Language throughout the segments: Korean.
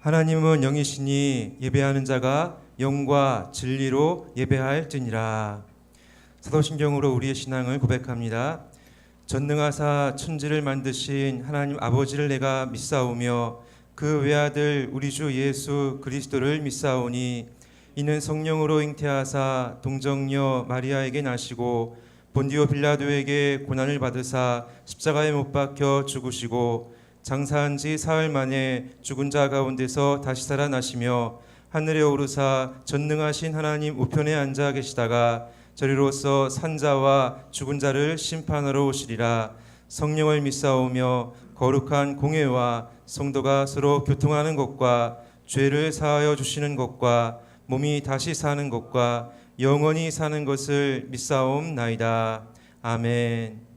하나님은 영이시니 예배하는 자가 영과 진리로 예배할지니라. 사도신경으로 우리의 신앙을 고백합니다. 전능하사 천지를 만드신 하나님 아버지를 내가 믿사오며 그 외아들 우리 주 예수 그리스도를 믿사오니 이는 성령으로 잉태하사 동정녀 마리아에게 나시고 본디오 빌라도에게 고난을 받으사 십자가에 못 박혀 죽으시고 장사한 지 사흘 만에 죽은 자 가운데서 다시 살아나시며 하늘에 오르사 전능하신 하나님 우편에 앉아 계시다가 저리로서 산자와 죽은 자를 심판하러 오시리라. 성령을 믿사오며 거룩한 공회와 성도가 서로 교통하는 것과 죄를 사하여 주시는 것과 몸이 다시 사는 것과 영원히 사는 것을 믿사옵나이다. 아멘.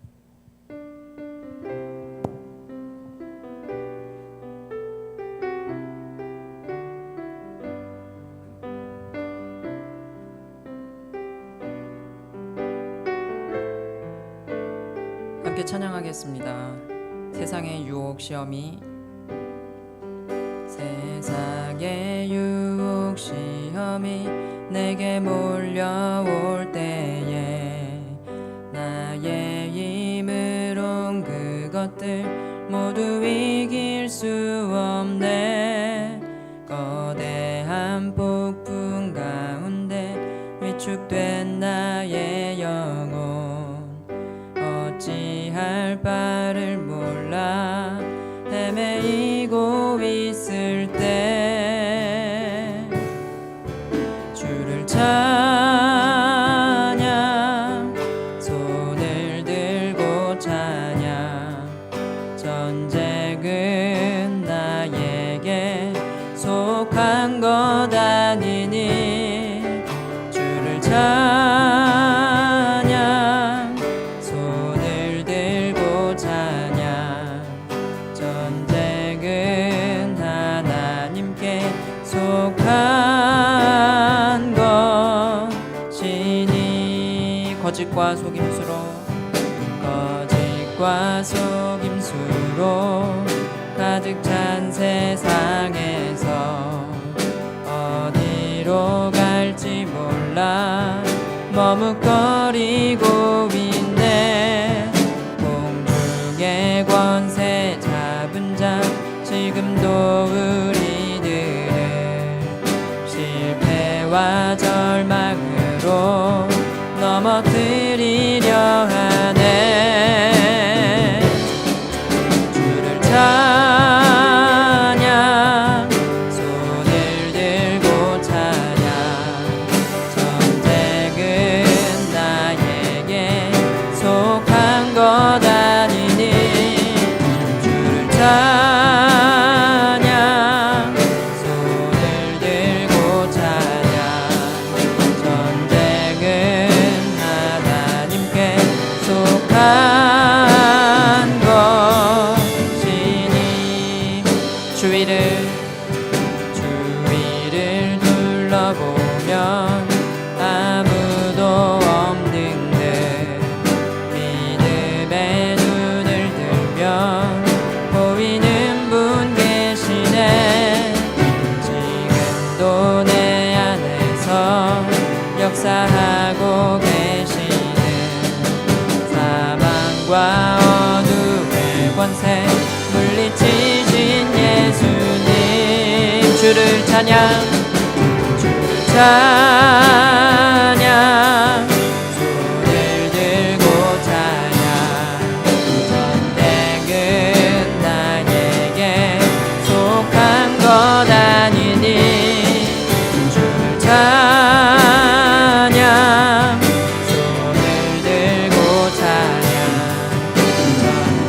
함께 찬양하겠습니다. 세상의 유혹 시험이 세상의 유혹 시험이 내게 몰려올 때에 나의 힘으론 그것들 모두 이길 수 없네. 거대한 폭풍 가운데 위축된 나의 영혼 어찌할 바를 몰라 헤매이고 있을 때 주를 찬양 손을 들고 찬양 전쟁은 나에게 속한 것 아니니 주를 찬양 손을 들고 찬양 전쟁은 하나님께 속한 것이니 거짓과 속임수로 가득 찬 세상에서 어디로 갈지 몰라 머뭇거리고 있네. 공중의 권세 잡은 자 지금도 우리들을 실패와 절망으로 넘어뜨리려 하네. 주를 찬양 손을 들고 찬양 전쟁은 나에게 속한 것 아니니 주를 찬양 손을 들고 찬양 전쟁은 하나님께 속한 것이니 주위를 둘러보면 아무도 없는 듯 믿음의 눈을 들면 보이는 분 계시네. 지금도 내 안에서 역사하고 계시는 사망과 어둠의 권세 물리치신 예수님 주를 찬양 손을 들고 찬양 전쟁은 나에게 속한 것 아니니 주를 찬양 손을 들고 찬양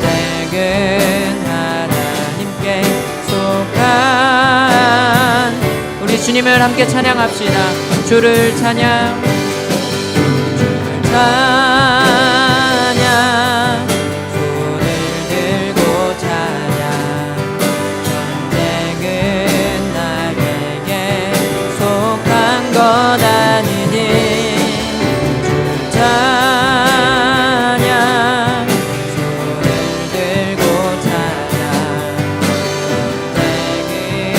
전쟁은 하나님께 속한 우리 주님을 함께 찬양합시다. 주를 찬양 손을 들고 찬양 전쟁은 나에게 속한 것 아니니 주를 찬양 손을 들고 찬양 전쟁은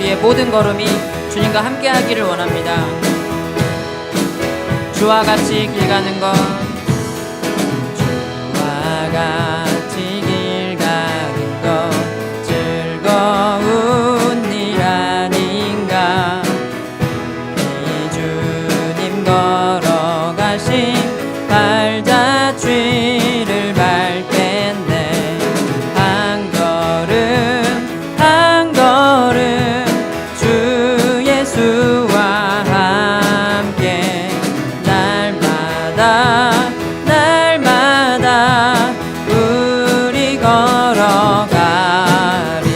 우리의 모든 걸음이 주님과 함께하기를 원합니다. 주와 같이 길 가는 것, 주와 같이 길 가는 것 즐거운 일 아닌가. 이 주님 걸어가신 발자취를 밟겠네. 한 걸음 한 걸음 주 예수와 함께 날마다 날마다 우리 걸어가리.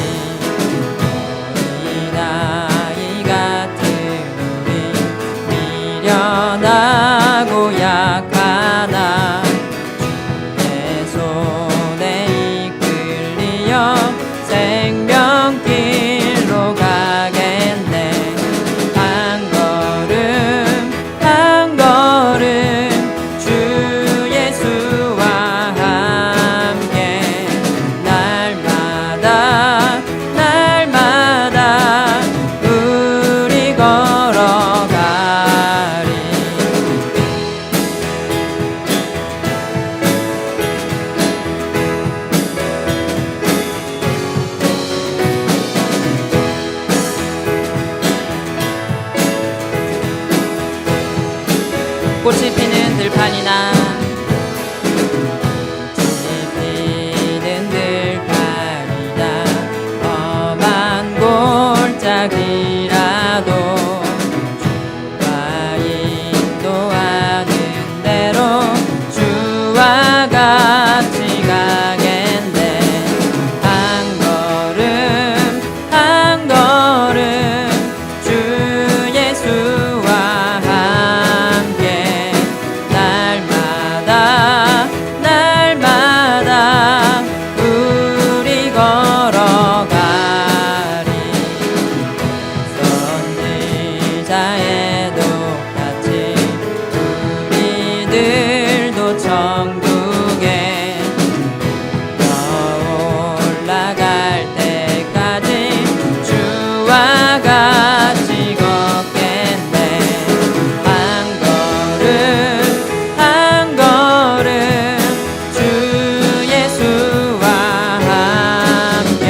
어린아이 같은 우리 미련하고 약하나 주의 손에 이끌리어 생명길로 가겠네. 한 걸음 한 걸음 주 예수와 함께 날마다 날마다 우리 걸어가리. 꽃이 피는 들판이나 피는 들판이나 험한 골짜기라도 주가 인도하는 대로 주와 같이 가겠네. 한 걸음 한 걸음 주 예수와 함께 날마다 날마다 우리 걸어가리. 선지자의 똑같이 우리들도 천국에 올라갈 때까지 주와 같이 걷겠네. 한 걸음 한 걸음 주 예수와 함께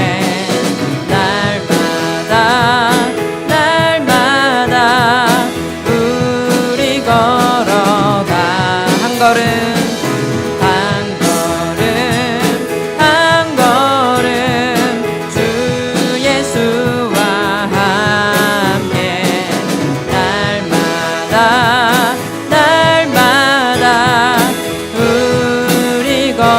날마다 날마다 우리 걸어가. 한 걸음 한 걸음 한 걸음 주 예수와 함께 날마다 날마다 우리 걸어가리.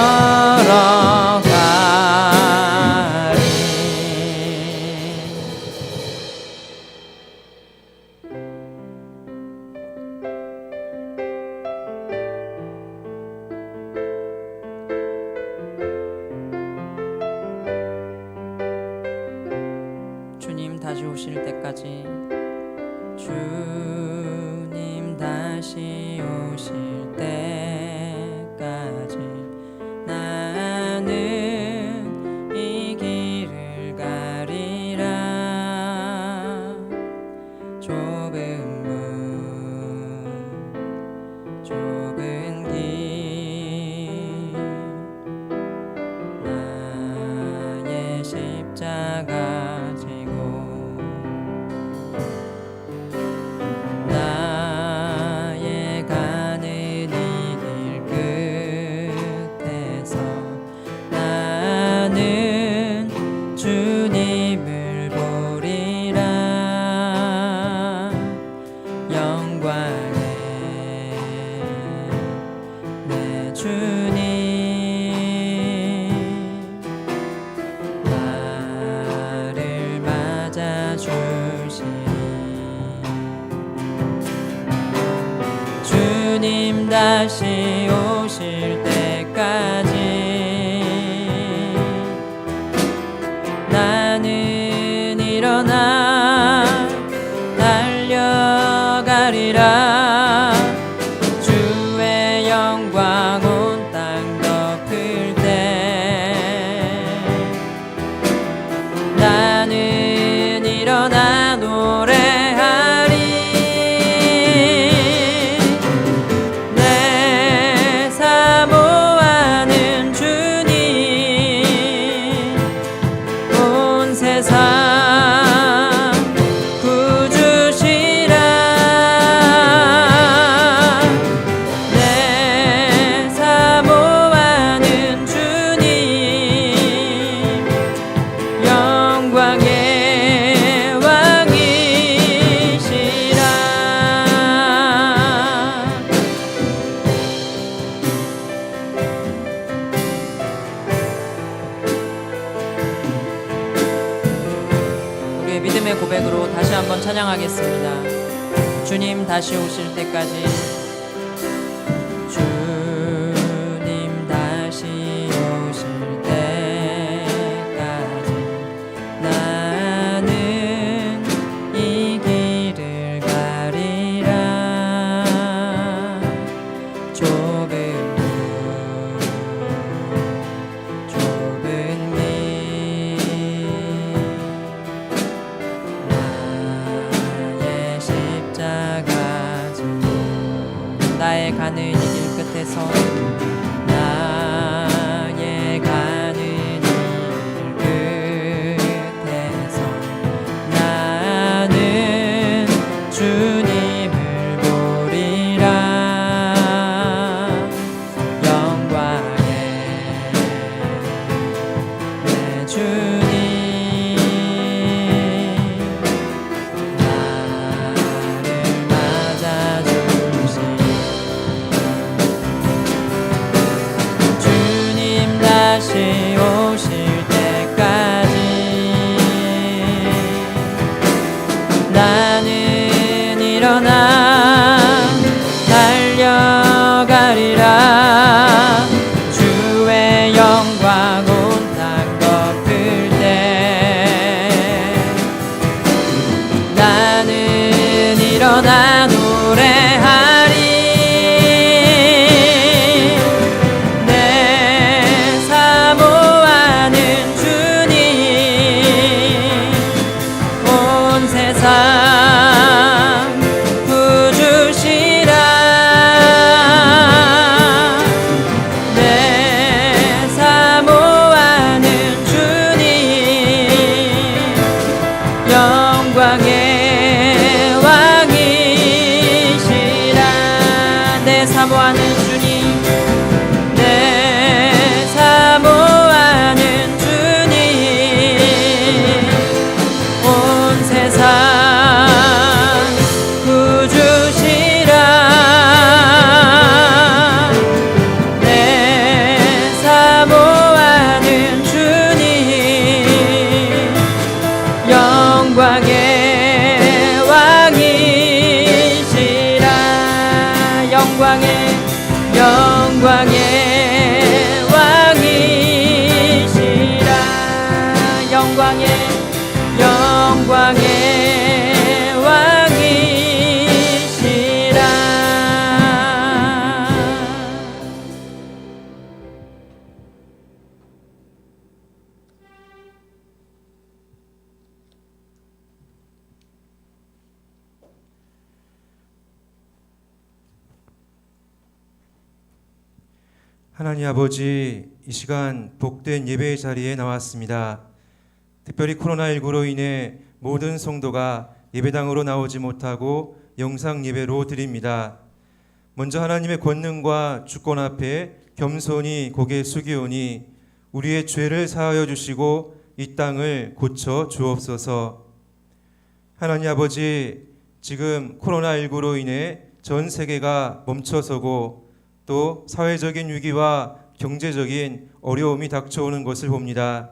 주님 다시 오실 때까지, 주님 다시 오실 때까지 나는 이 길을 가리라. 좁은 문 좁은 길 나의 십자가 지고 나의 가는 이 길 끝에서 나는 주님을 보리라. 영광의 내 주님 나를 맞아주시니. 주님 다시 오실 때까지 나는 일어나 달려가리라. 주의 영광 온 땅 덮을 때 나는 일어나 일어나 노래하리. 내 사모하는 주님 온 세상 구주시라. 내 사모하는 주님 영광의 왕이시라. 우리의 믿음의 고백으로 다시 한번 찬양하겠습니다. 주님 다시 오실 때까지. 주님 다시 오실 때까지 나는 이 길을 가리라. 좁은 길 나의 십자가 지고 나의 가는 이 길 끝에서 나의 가는 이 길 끝에서 나는 주님을 보리라. 영광의 내 주님 나를 맞아주시. 주님 다시 오실 때까지 나는 일어나 달려가리라. 주의 영광 온 땅 덮을 때 나는 일어나 노래하리. 내 사모하는 주님 온 세상 구주시라. 내 사모하는 주님 영광의 왕이시라. 내 사모하는 주님 내 사모하는 주님 온 세상 구주시라. 내 사모하는 주님 영광의 왕이시라. 영광의 왕이시라. 영광의 왕이시라. 하나님 아버지, 이 시간 복된 예배의 자리에 나왔습니다. 특별히 코로나19로 인해 모든 성도가 예배당으로 나오지 못하고 영상 예배로 드립니다. 먼저 하나님의 권능과 주권 앞에 겸손히 고개 숙이오니 우리의 죄를 사하여 주시고 이 땅을 고쳐 주옵소서. 하나님 아버지, 지금 코로나19로 인해 전 세계가 멈춰서고 또 사회적인 위기와 경제적인 어려움이 닥쳐오는 것을 봅니다.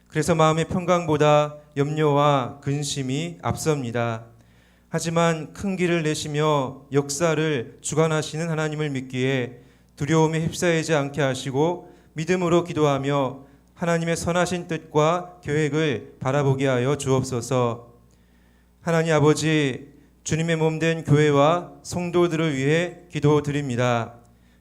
그래서 마음의 평강보다 염려와 근심이 앞섭니다. 하지만 큰 길을 내시며 역사를 주관하시는 하나님을 믿기에 두려움에 휩싸이지 않게 하시고 믿음으로 기도하며 하나님의 선하신 뜻과 계획을 바라보게 하여 주옵소서. 하나님 아버지, 주님의 몸된 교회와 성도들을 위해 기도드립니다.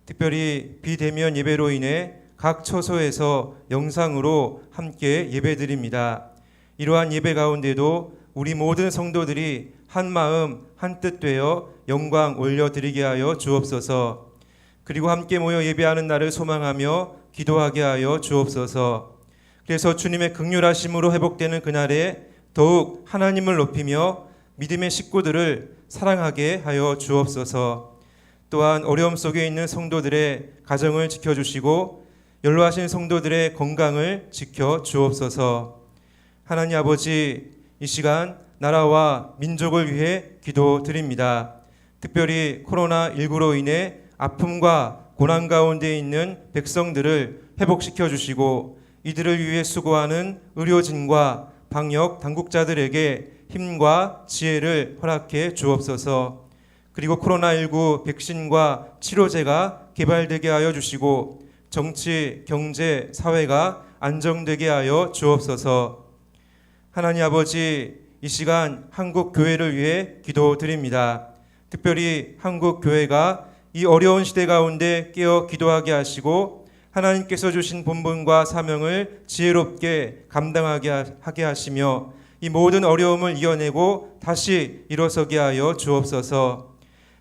특별히 비대면 예배로 인해 각 처소에서 영상으로 함께 예배드립니다. 이러한 예배 가운데도 우리 모든 성도들이 한 마음 한뜻 되어 영광 올려드리게 하여 주옵소서. 그리고 함께 모여 예배하는 날을 소망하며 기도하게 하여 주옵소서. 그래서 주님의 긍휼하심으로 회복되는 그날에 더욱 하나님을 높이며 믿음의 식구들을 사랑하게 하여 주옵소서. 또한 어려움 속에 있는 성도들의 가정을 지켜주시고 연로하신 성도들의 건강을 지켜 주옵소서. 하나님 아버지, 이 시간 나라와 민족을 위해 기도드립니다. 특별히 코로나19로 인해 아픔과 고난 가운데 있는 백성들을 회복시켜 주시고 이들을 위해 수고하는 의료진과 방역 당국자들에게 힘과 지혜를 허락해 주옵소서. 그리고 코로나19 백신과 치료제가 개발되게 하여 주시고 정치, 경제, 사회가 안정되게 하여 주옵소서. 하나님 아버지, 이 시간 한국 교회를 위해 기도드립니다. 특별히 한국 교회가 이 어려운 시대 가운데 깨어 기도하게 하시고 하나님께서 주신 본분과 사명을 지혜롭게 감당하게 하게 하시며 이 모든 어려움을 이겨내고 다시 일어서게 하여 주옵소서.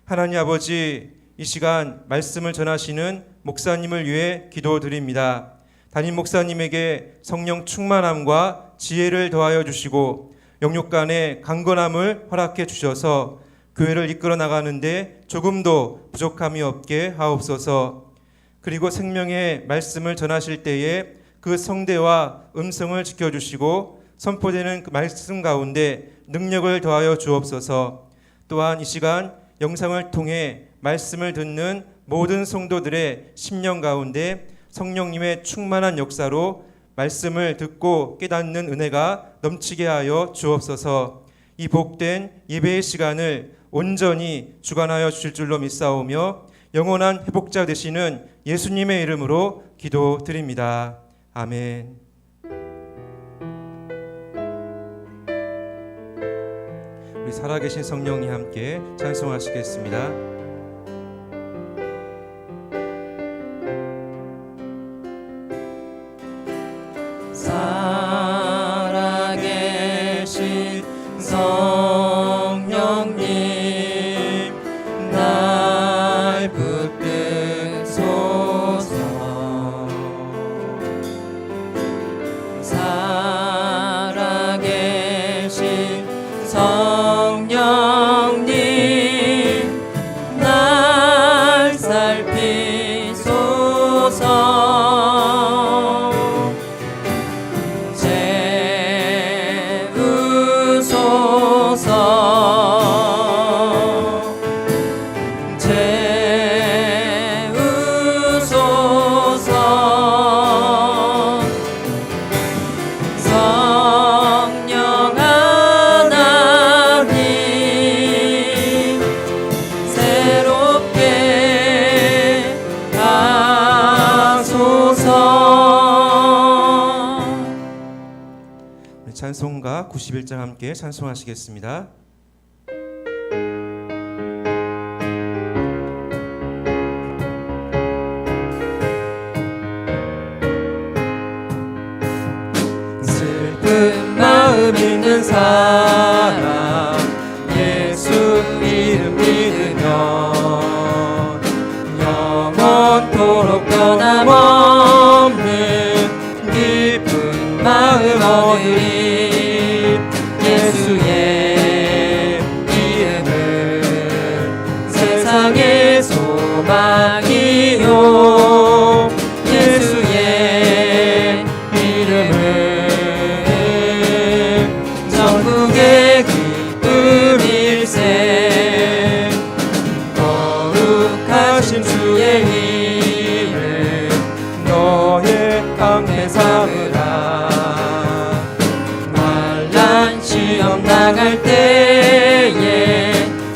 하나님 아버지, 이 시간 말씀을 전하시는 목사님을 위해 기도드립니다. 담임 목사님에게 성령 충만함과 지혜를 더하여 주시고 영육간의 강건함을 허락해 주셔서 교회를 이끌어 나가는데 조금도 부족함이 없게 하옵소서. 그리고 생명의 말씀을 전하실 때에 그 성대와 음성을 지켜주시고 선포되는 그 말씀 가운데 능력을 더하여 주옵소서. 또한 이 시간 영상을 통해 말씀을 듣는 모든 성도들의 심령 가운데 성령님의 충만한 역사로 말씀을 듣고 깨닫는 은혜가 넘치게 하여 주옵소서. 이 복된 예배의 시간을 온전히 주관하여 주실 줄로 믿사오며 영원한 회복자 되시는 예수님의 이름으로 기도드립니다. 아멘. 우리 살아계신 성령님 함께 찬송하시겠습니다. 살아계신 성령님 날 붙드소서. 살아계신 성령님 날 살피소서. 성령 하나님 새롭게 하소서. 찬송가 91장 함께 찬송하시겠습니다. 슬픈 마음 있는 사람 예수 이름 믿으면 영원토록 변함없는 기쁜 마음 얻으리. 예수의 이름은 세상의 소망이요. 예수의 이름은 전국의 기쁨일세. 거룩하신 주의 이름 너의 강대 삼으라. 만난 시험 당할 때에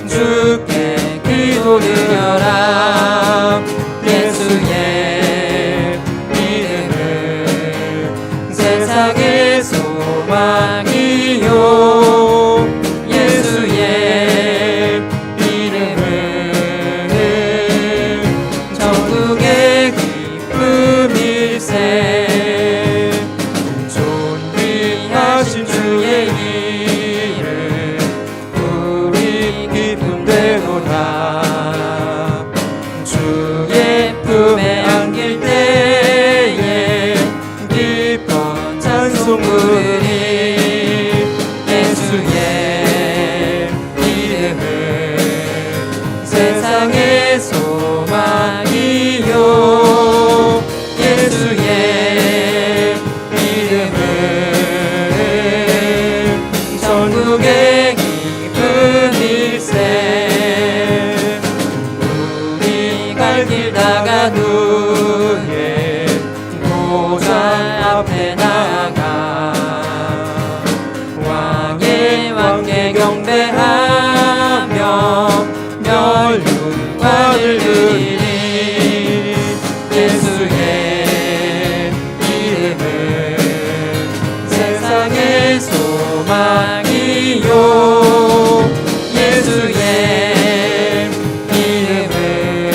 주께 기도 드려라. 예수의 이름은 세상의 소망이요. 예수의 이름은 전국의 기쁨일세. 존귀하신 주의 이름 경배하며 멸류관을 드리리. 예수의 이름은 세상의 소망이요. 예수의 이름은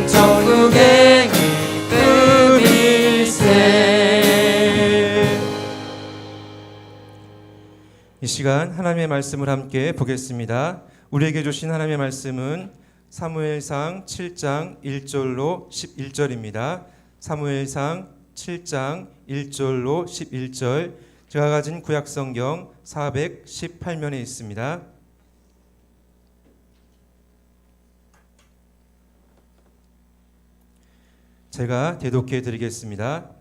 천국의 기쁨일세. 이 시간 하나님의 말씀을 함께 보겠습니다. 우리에게 주신 하나님의 말씀은 사무엘상 7장 1절로 11절입니다. 사무엘상 7장 1절로 11절, 제가 가진 구약성경 418면에 있습니다. 제가 대독해 드리겠습니다.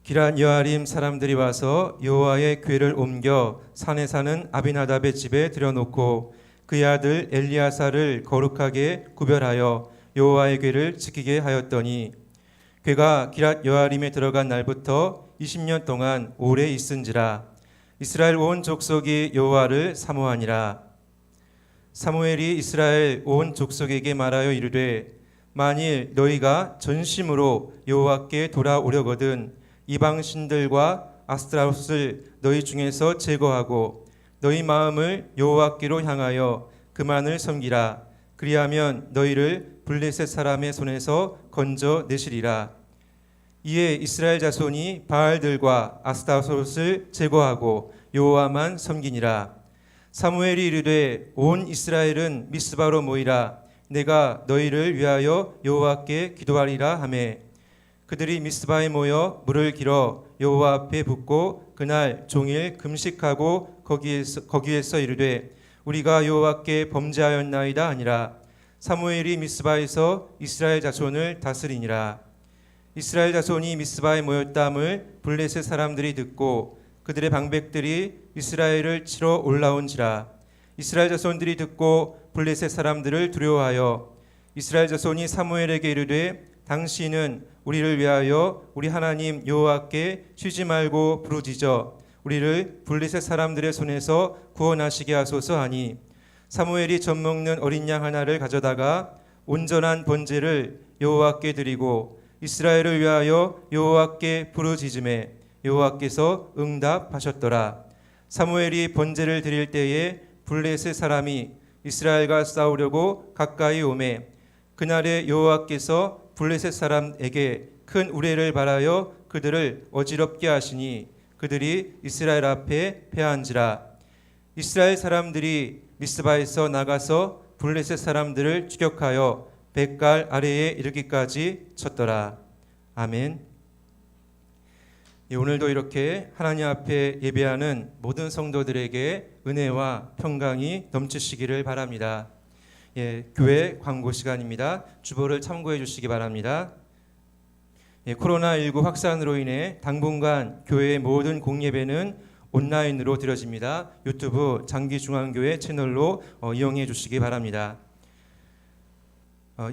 기럇 여아림 사람들이 와서 여호와의 궤를 옮겨 산에 사는 아비나답의 집에 들여놓고 그의 아들 엘리야사를 거룩하게 구별하여 여호와의 궤를 지키게 하였더니 궤가 기럇 여아림에 들어간 날부터 20년 동안 오래 있은지라. 이스라엘 온 족속이 여호와를 사모하니라. 사무엘이 이스라엘 온 족속에게 말하여 이르되 만일 너희가 전심으로 여호와께 돌아오려거든 이방 신들과 아스타롯을 너희 중에서 제거하고 너희 마음을 여호와께로 향하여 그만을 섬기라. 그리하면 너희를 블레셋 사람의 손에서 건져 내시리라. 이에 이스라엘 자손이 바알들과 아스타롯을 제거하고 여호와만 섬기니라. 사무엘이 이르되 온 이스라엘은 미스바로 모이라. 내가 너희를 위하여 여호와께 기도하리라 하매 그들이 미스바에 모여 물을 길어 여호와 앞에 붓고 그날 종일 금식하고 거기에서 이르되 우리가 여호와께 범죄하였나이다 하니라. 사무엘이 미스바에서 이스라엘 자손을 다스리니라. 이스라엘 자손이 미스바에 모였다함을 블레셋 사람들이 듣고 그들의 방백들이 이스라엘을 치러 올라온지라. 이스라엘 자손들이 듣고 블레셋 사람들을 두려워하여 이스라엘 자손이 사무엘에게 이르되 당신은 우리를 위하여 우리 하나님 여호와께 쉬지 말고 부르짖어 우리를 블레셋 사람들의 손에서 구원하시게 하소서 하니 사무엘이 젖먹는 어린 양 하나를 가져다가 온전한 번제를 여호와께 드리고 이스라엘을 위하여 여호와께 부르짖음에 여호와께서 응답하셨더라. 사무엘이 번제를 드릴 때에 블레셋 사람이 이스라엘과 싸우려고 가까이 오매 그날에 여호와께서 블레셋 사람에게 큰 우레를 발하여 그들을 어지럽게 하시니 그들이 이스라엘 앞에 패한지라. 이스라엘 사람들이 미스바에서 나가서 블레셋 사람들을 추격하여 벳갈 아래에 이르기까지 쳤더라. 아멘. 오늘도 이렇게 하나님 앞에 예배하는 모든 성도들에게 은혜와 평강이 넘치시기를 바랍니다. 교회 광고 시간입니다. 주보를 참고해 주시기 바랍니다. 코로나19 확산으로 인해 당분간 교회의 모든 공예배는 온라인으로 드려집니다. 유튜브 장기중앙교회 채널로 이용해 주시기 바랍니다.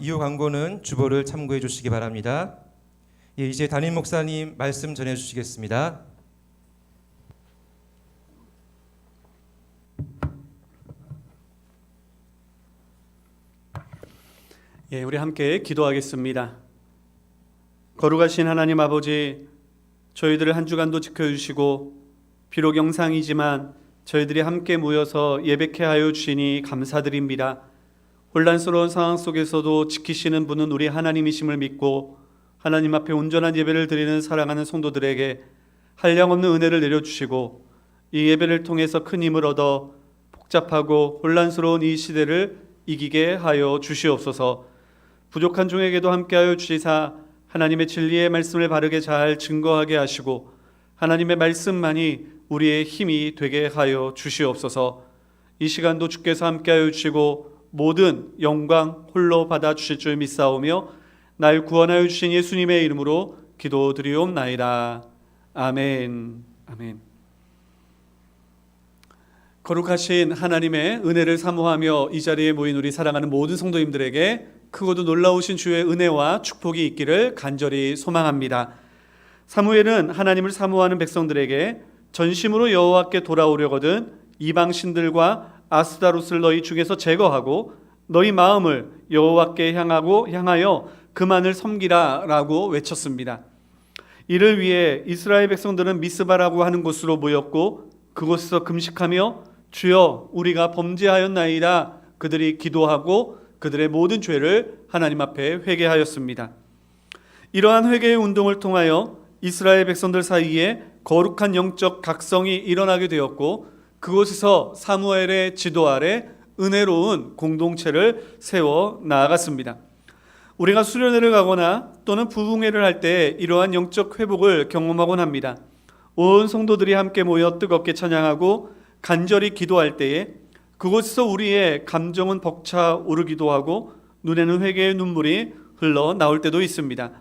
이후 광고는 주보를 참고해 주시기 바랍니다. 이제 담임 목사님 말씀 전해 주시겠습니다. 우리 함께 기도하겠습니다. 거룩하신 하나님 아버지, 저희들을 한 주간도 지켜주시고 비록 영상이지만 저희들이 함께 모여서 예배케 하여 주시니 감사드립니다. 혼란스러운 상황 속에서도 지키시는 분은 우리 하나님이심을 믿고 하나님 앞에 온전한 예배를 드리는 사랑하는 성도들에게 한량없는 은혜를 내려주시고 이 예배를 통해서 큰 힘을 얻어 복잡하고 혼란스러운 이 시대를 이기게 하여 주시옵소서. 부족한 종에게도 함께하여 주시사 하나님의 진리의 말씀을 바르게 잘 증거하게 하시고 하나님의 말씀만이 우리의 힘이 되게 하여 주시옵소서. 이 시간도 주께서 함께하여 주시고 모든 영광 홀로 받아 주실 줄 믿사오며 날 구원하여 주신 예수님의 이름으로 기도드리옵나이다. 아멘. 아멘. 거룩하신 하나님의 은혜를 사모하며 이 자리에 모인 우리 사랑하는 모든 성도님들에게 크고도 놀라우신 주의 은혜와 축복이 있기를 간절히 소망합니다. 사무엘은 하나님을 사모하는 백성들에게 전심으로 여호와께 돌아오려거든 이방 신들과 아스다롯을 너희 중에서 제거하고 너희 마음을 여호와께 향하여 그만을 섬기라라고 외쳤습니다. 이를 위해 이스라엘 백성들은 미스바라고 하는 곳으로 모였고 그곳에서 금식하며 주여 우리가 범죄하였나이다 그들이 기도하고 그들의 모든 죄를 하나님 앞에 회개하였습니다. 이러한 회개의 운동을 통하여 이스라엘 백성들 사이에 거룩한 영적 각성이 일어나게 되었고 그곳에서 사무엘의 지도 아래 은혜로운 공동체를 세워 나아갔습니다. 우리가 수련회를 가거나 또는 부흥회를 할 때 이러한 영적 회복을 경험하곤 합니다. 온 성도들이 함께 모여 뜨겁게 찬양하고 간절히 기도할 때에 그곳에서 우리의 감정은 벅차 오르기도 하고 눈에는 회개의 눈물이 흘러 나올 때도 있습니다.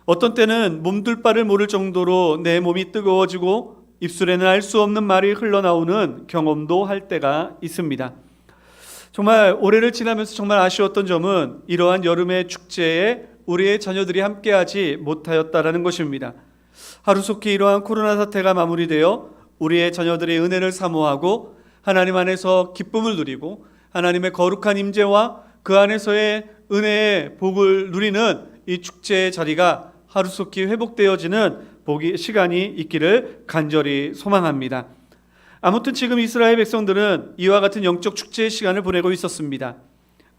어떤 때는 몸둘 바를 모를 정도로 내 몸이 뜨거워지고 입술에는 알 수 없는 말이 흘러나오는 경험도 할 때가 있습니다. 정말 올해를 지나면서 정말 아쉬웠던 점은 이러한 여름의 축제에 우리의 자녀들이 함께하지 못하였다라는 것입니다. 하루속히 이러한 코로나 사태가 마무리되어 우리의 자녀들이 은혜를 사모하고 하나님 안에서 기쁨을 누리고 하나님의 거룩한 임재와 그 안에서의 은혜의 복을 누리는 이 축제의 자리가 하루속히 회복되어지는 시간이 있기를 간절히 소망합니다. 아무튼 지금 이스라엘 백성들은 이와 같은 영적 축제의 시간을 보내고 있었습니다.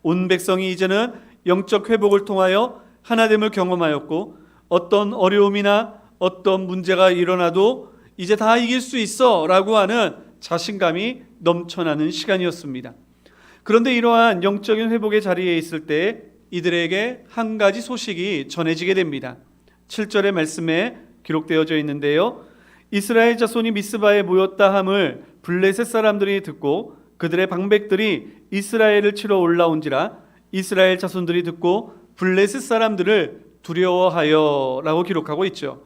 온 백성이 이제는 영적 회복을 통하여 하나됨을 경험하였고 어떤 어려움이나 어떤 문제가 일어나도 이제 다 이길 수 있어 라고 하는 자신감이 넘쳐나는 시간이었습니다. 그런데 이러한 영적인 회복의 자리에 있을 때 이들에게 한 가지 소식이 전해지게 됩니다. 7절의 말씀에 기록되어져 있는데요. 이스라엘 자손이 미스바에 모였다 함을 블레셋 사람들이 듣고 그들의 방백들이 이스라엘을 치러 올라온지라 이스라엘 자손들이 듣고 블레셋 사람들을 두려워하여 라고 기록하고 있죠.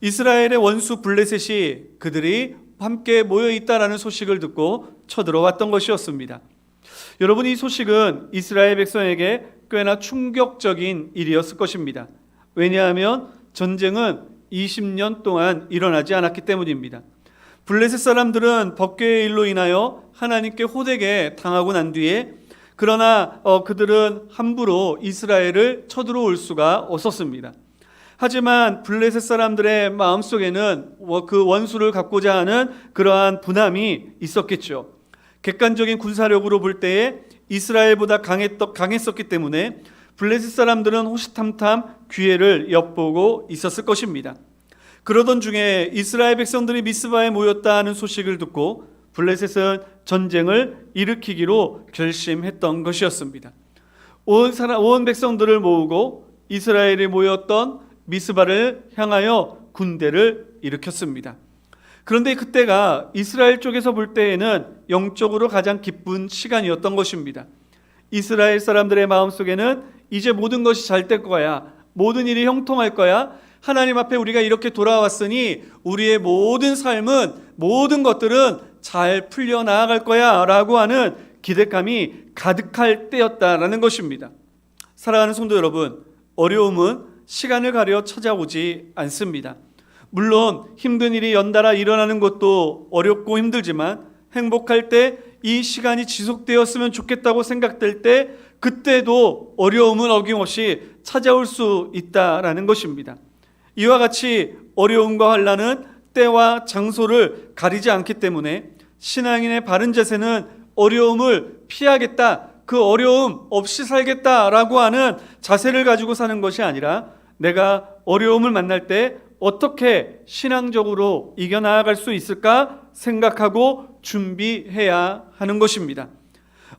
이스라엘의 원수 블레셋이 그들이 함께 모여있다라는 소식을 듣고 쳐들어왔던 것이었습니다. 여러분, 이 소식은 이스라엘 백성에게 꽤나 충격적인 일이었을 것입니다. 왜냐하면 전쟁은 20년 동안 일어나지 않았기 때문입니다. 블레셋 사람들은 법궤의 일로 인하여 하나님께 호되게 당하고 난 뒤에 그러나 그들은 함부로 이스라엘을 쳐들어올 수가 없었습니다. 하지만 블레셋 사람들의 마음속에는 그 원수를 갚고자 하는 그러한 분함이 있었겠죠. 객관적인 군사력으로 볼 때에 이스라엘보다 강했었기 때문에 블레셋 사람들은 호시탐탐 기회를 엿보고 있었을 것입니다. 그러던 중에 이스라엘 백성들이 미스바에 모였다 하는 소식을 듣고 블레셋은 전쟁을 일으키기로 결심했던 것이었습니다. 온 백성들을 모으고 이스라엘이 모였던 미스바를 향하여 군대를 일으켰습니다. 그런데 그때가 이스라엘 쪽에서 볼 때에는 영적으로 가장 기쁜 시간이었던 것입니다. 이스라엘 사람들의 마음속에는 이제 모든 것이 잘 될 거야. 모든 일이 형통할 거야. 하나님 앞에 우리가 이렇게 돌아왔으니 우리의 모든 삶은 모든 것들은 잘 풀려나갈 거야 라고 하는 기대감이 가득할 때였다라는 것입니다. 사랑하는 성도 여러분, 어려움은 시간을 가려 찾아오지 않습니다. 물론 힘든 일이 연달아 일어나는 것도 어렵고 힘들지만 행복할 때 이 시간이 지속되었으면 좋겠다고 생각될 때 그때도 어려움은 어김없이 찾아올 수 있다라는 것입니다. 이와 같이 어려움과 환난은 때와 장소를 가리지 않기 때문에 신앙인의 바른 자세는 어려움을 피하겠다, 그 어려움 없이 살겠다라고 하는 자세를 가지고 사는 것이 아니라 내가 어려움을 만날 때 어떻게 신앙적으로 이겨나갈 수 있을까 생각하고 준비해야 하는 것입니다.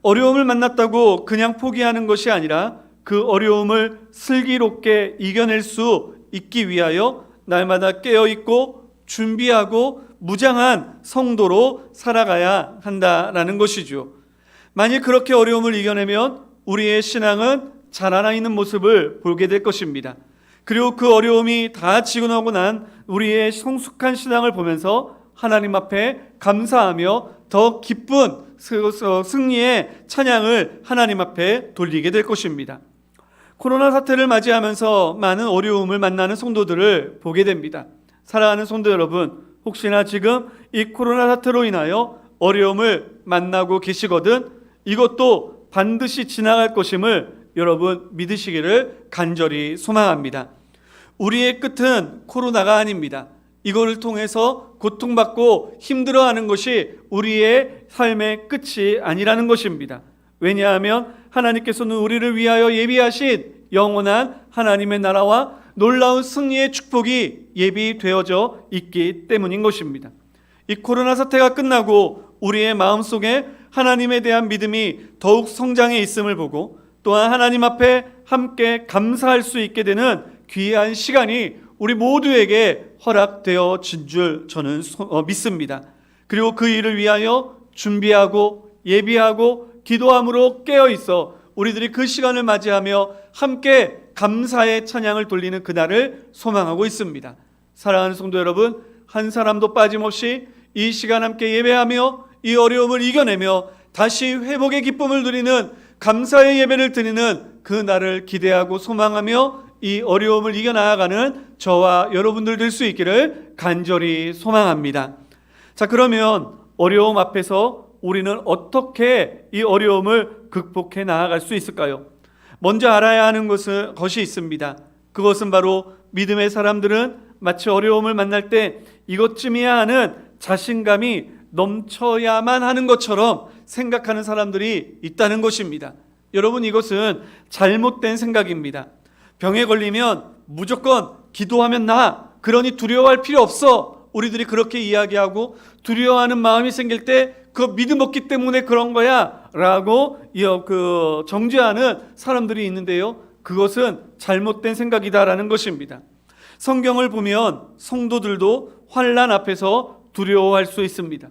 어려움을 만났다고 그냥 포기하는 것이 아니라 그 어려움을 슬기롭게 이겨낼 수 있기 위하여 날마다 깨어있고 준비하고 무장한 성도로 살아가야 한다라는 것이죠. 만일 그렇게 어려움을 이겨내면 우리의 신앙은 자라나 있는 모습을 보게 될 것입니다. 그리고 그 어려움이 다 지고 나고 난 우리의 성숙한 신앙을 보면서 하나님 앞에 감사하며 더 기쁜 승리의 찬양을 하나님 앞에 돌리게 될 것입니다. 코로나 사태를 맞이하면서 많은 어려움을 만나는 성도들을 보게 됩니다. 사랑하는 성도 여러분, 혹시나 지금 이 코로나 사태로 인하여 어려움을 만나고 계시거든 이것도 반드시 지나갈 것임을 여러분 믿으시기를 간절히 소망합니다. 우리의 끝은 코로나가 아닙니다. 이거를 통해서 고통받고 힘들어하는 것이 우리의 삶의 끝이 아니라는 것입니다. 왜냐하면 하나님께서는 우리를 위하여 예비하신 영원한 하나님의 나라와 놀라운 승리의 축복이 예비되어져 있기 때문인 것입니다. 이 코로나 사태가 끝나고 우리의 마음속에 하나님에 대한 믿음이 더욱 성장해 있음을 보고 또한 하나님 앞에 함께 감사할 수 있게 되는 귀한 시간이 우리 모두에게 허락되어진 줄 저는 믿습니다. 그리고 그 일을 위하여 준비하고 예비하고 기도함으로 깨어있어 우리들이 그 시간을 맞이하며 함께 감사의 찬양을 돌리는 그날을 소망하고 있습니다. 사랑하는 성도 여러분, 한 사람도 빠짐없이 이 시간 함께 예배하며 이 어려움을 이겨내며 다시 회복의 기쁨을 누리는 감사의 예배를 드리는 그 날을 기대하고 소망하며 이 어려움을 이겨나가는 저와 여러분들 될 수 있기를 간절히 소망합니다. 자, 그러면 어려움 앞에서 우리는 어떻게 이 어려움을 극복해 나아갈 수 있을까요? 먼저 알아야 하는 것이 있습니다. 그것은 바로 믿음의 사람들은 마치 어려움을 만날 때 이것쯤이야 하는 자신감이 넘쳐야만 하는 것처럼 생각하는 사람들이 있다는 것입니다. 여러분, 이것은 잘못된 생각입니다. 병에 걸리면 무조건 기도하면 나아, 그러니 두려워할 필요 없어, 우리들이 그렇게 이야기하고 두려워하는 마음이 생길 때 그거 믿음 없기 때문에 그런 거야 라고 정죄하는 사람들이 있는데요, 그것은 잘못된 생각이다라는 것입니다. 성경을 보면 성도들도 환난 앞에서 두려워할 수 있습니다.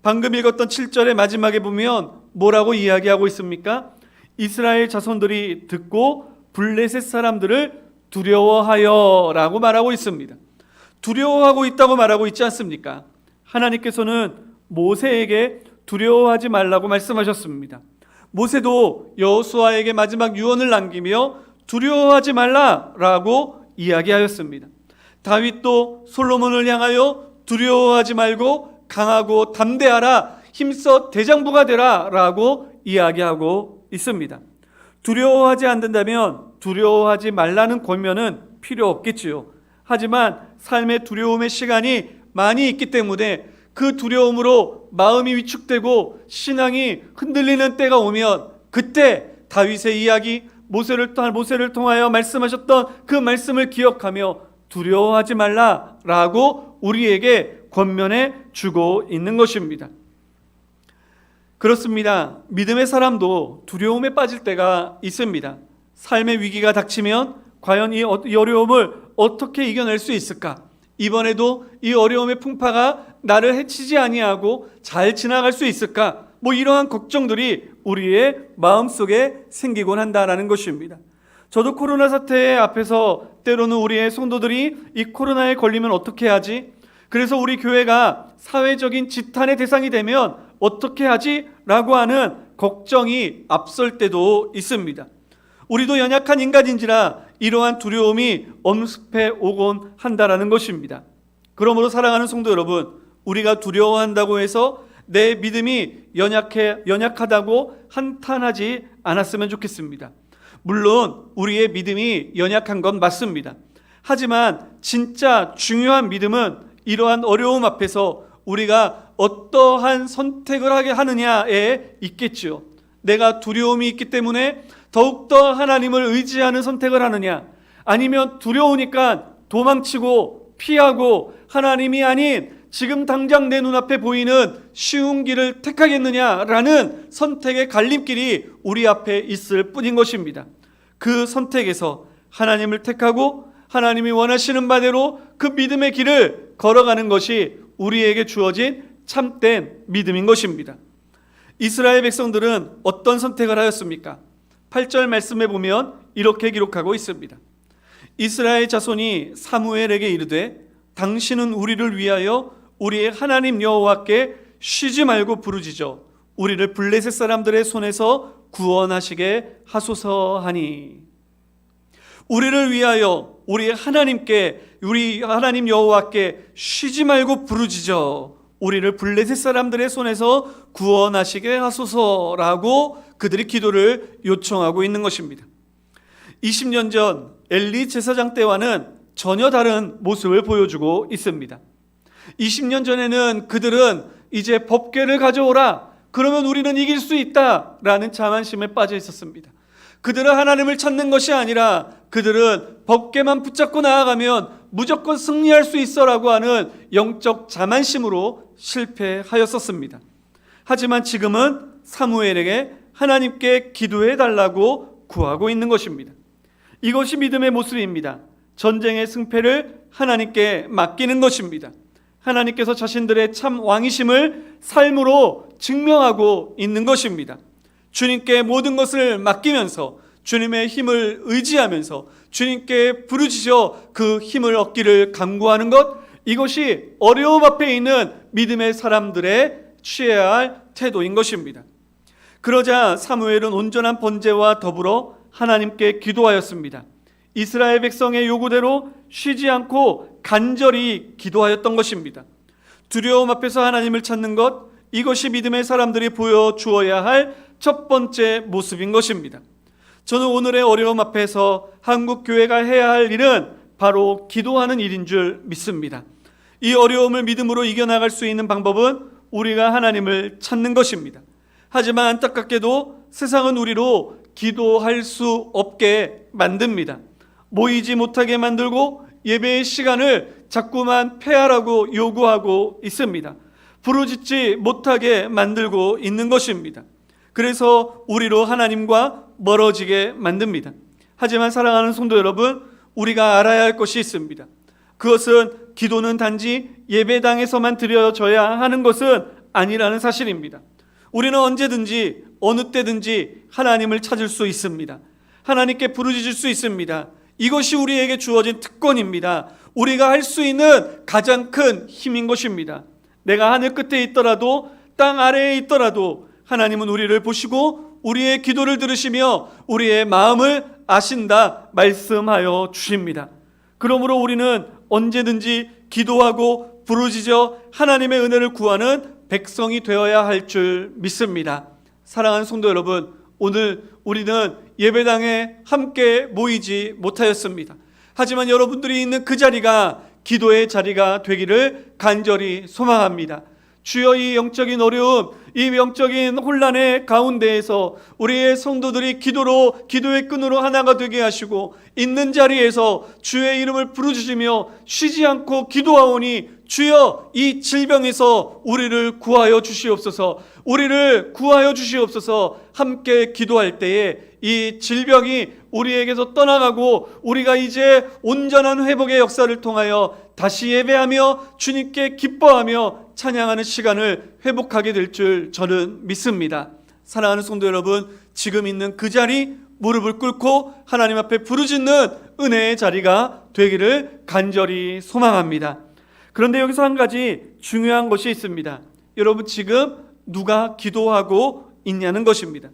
방금 읽었던 7절의 마지막에 보면 뭐라고 이야기하고 있습니까? 이스라엘 자손들이 듣고 블레셋 사람들을 두려워하여 라고 말하고 있습니다. 두려워하고 있다고 말하고 있지 않습니까? 하나님께서는 모세에게 두려워하지 말라고 말씀하셨습니다. 모세도 여호수아에게 마지막 유언을 남기며 두려워하지 말라라고 이야기하였습니다. 다윗도 솔로몬을 향하여 두려워하지 말고 강하고 담대하라, 힘써 대장부가 되라 라고 이야기하고 있습니다. 두려워하지 않는다면 두려워하지 말라는 권면은 필요 없겠지요. 하지만 삶의 두려움의 시간이 많이 있기 때문에 그 두려움으로 마음이 위축되고 신앙이 흔들리는 때가 오면 그때 다윗의 이야기, 모세를 통하여 말씀하셨던 그 말씀을 기억하며 두려워하지 말라라고 우리에게 권면해 주고 있는 것입니다. 그렇습니다. 믿음의 사람도 두려움에 빠질 때가 있습니다. 삶의 위기가 닥치면 과연 이 어려움을 어떻게 이겨낼 수 있을까? 이번에도 이 어려움의 풍파가 나를 해치지 아니하고 잘 지나갈 수 있을까? 이러한 걱정들이 우리의 마음속에 생기곤 한다는 것입니다. 저도 코로나 사태 앞에서 때로는 우리의 성도들이 이 코로나에 걸리면 어떻게 하지? 그래서 우리 교회가 사회적인 지탄의 대상이 되면 어떻게 하지? 라고 하는 걱정이 앞설 때도 있습니다. 우리도 연약한 인간인지라 이러한 두려움이 엄습해 오곤 한다라는 것입니다. 그러므로 사랑하는 성도 여러분, 우리가 두려워한다고 해서 내 믿음이 연약하다고 한탄하지 않았으면 좋겠습니다. 물론 우리의 믿음이 연약한 건 맞습니다. 하지만 진짜 중요한 믿음은 이러한 어려움 앞에서 우리가 어떠한 선택을 하게 하느냐에 있겠지요. 내가 두려움이 있기 때문에 더욱더 하나님을 의지하는 선택을 하느냐, 아니면 두려우니까 도망치고 피하고 하나님이 아닌 지금 당장 내 눈앞에 보이는 쉬운 길을 택하겠느냐라는 선택의 갈림길이 우리 앞에 있을 뿐인 것입니다. 그 선택에서 하나님을 택하고 하나님이 원하시는 바대로 그 믿음의 길을 걸어가는 것이 우리에게 주어진 참된 믿음인 것입니다. 이스라엘 백성들은 어떤 선택을 하였습니까? 8절 말씀에 보면 이렇게 기록하고 있습니다. 이스라엘 자손이 사무엘에게 이르되 당신은 우리를 위하여 우리의 하나님 여호와께 쉬지 말고 부르짖어 우리를 블레셋 사람들의 손에서 구원하시게 하소서 하니. 우리를 위하여 우리 하나님께, 우리 하나님 여호와께 쉬지 말고 부르짖어 우리를 블레셋 사람들의 손에서 구원하시게 하소서라고 그들이 기도를 요청하고 있는 것입니다. 20년 전 엘리 제사장 때와는 전혀 다른 모습을 보여주고 있습니다. 20년 전에는 그들은 이제 법궤를 가져오라, 그러면 우리는 이길 수 있다라는 자만심에 빠져 있었습니다. 그들은 하나님을 찾는 것이 아니라 그들은 법궤만 붙잡고 나아가면 무조건 승리할 수 있어라고 하는 영적 자만심으로 실패하였었습니다. 하지만 지금은 사무엘에게 하나님께 기도해 달라고 구하고 있는 것입니다. 이것이 믿음의 모습입니다. 전쟁의 승패를 하나님께 맡기는 것입니다. 하나님께서 자신들의 참 왕이심을 삶으로 증명하고 있는 것입니다. 주님께 모든 것을 맡기면서 주님의 힘을 의지하면서 주님께 부르짖어 그 힘을 얻기를 간구하는 것, 이것이 어려움 앞에 있는 믿음의 사람들의 취해야 할 태도인 것입니다. 그러자 사무엘은 온전한 번제와 더불어 하나님께 기도하였습니다. 이스라엘 백성의 요구대로 쉬지 않고 간절히 기도하였던 것입니다. 두려움 앞에서 하나님을 찾는 것, 이것이 믿음의 사람들이 보여주어야 할 첫 번째 모습인 것입니다. 저는 오늘의 어려움 앞에서 한국 교회가 해야 할 일은 바로 기도하는 일인 줄 믿습니다. 이 어려움을 믿음으로 이겨나갈 수 있는 방법은 우리가 하나님을 찾는 것입니다. 하지만 안타깝게도 세상은 우리로 기도할 수 없게 만듭니다. 모이지 못하게 만들고 예배의 시간을 자꾸만 폐하라고 요구하고 있습니다. 부르짖지 못하게 만들고 있는 것입니다. 그래서 우리로 하나님과 멀어지게 만듭니다. 하지만 사랑하는 성도 여러분, 우리가 알아야 할 것이 있습니다. 그것은 기도는 단지 예배당에서만 드려져야 하는 것은 아니라는 사실입니다. 우리는 언제든지 어느 때든지 하나님을 찾을 수 있습니다. 하나님께 부르짖을 수 있습니다. 이것이 우리에게 주어진 특권입니다. 우리가 할 수 있는 가장 큰 힘인 것입니다. 내가 하늘 끝에 있더라도 땅 아래에 있더라도 하나님은 우리를 보시고 우리의 기도를 들으시며 우리의 마음을 아신다 말씀하여 주십니다. 그러므로 우리는 언제든지 기도하고 부르짖어 하나님의 은혜를 구하는 백성이 되어야 할 줄 믿습니다. 사랑하는 성도 여러분, 오늘 우리는 예배당에 함께 모이지 못하였습니다. 하지만 여러분들이 있는 그 자리가 기도의 자리가 되기를 간절히 소망합니다. 주여, 이 영적인 어려움, 이 영적인 혼란의 가운데에서 우리의 성도들이 기도의 끈으로 하나가 되게 하시고 있는 자리에서 주의 이름을 부르짖으며 쉬지 않고 기도하오니 주여, 이 질병에서 우리를 구하여 주시옵소서. 우리를 구하여 주시옵소서. 함께 기도할 때에 이 질병이 우리에게서 떠나가고 우리가 이제 온전한 회복의 역사를 통하여 다시 예배하며 주님께 기뻐하며 찬양하는 시간을 회복하게 될 줄 저는 믿습니다. 사랑하는 성도 여러분, 지금 있는 그 자리 무릎을 꿇고 하나님 앞에 부르짖는 은혜의 자리가 되기를 간절히 소망합니다. 그런데 여기서 한 가지 중요한 것이 있습니다. 여러분, 지금 누가 기도하고 있냐는 것입니다.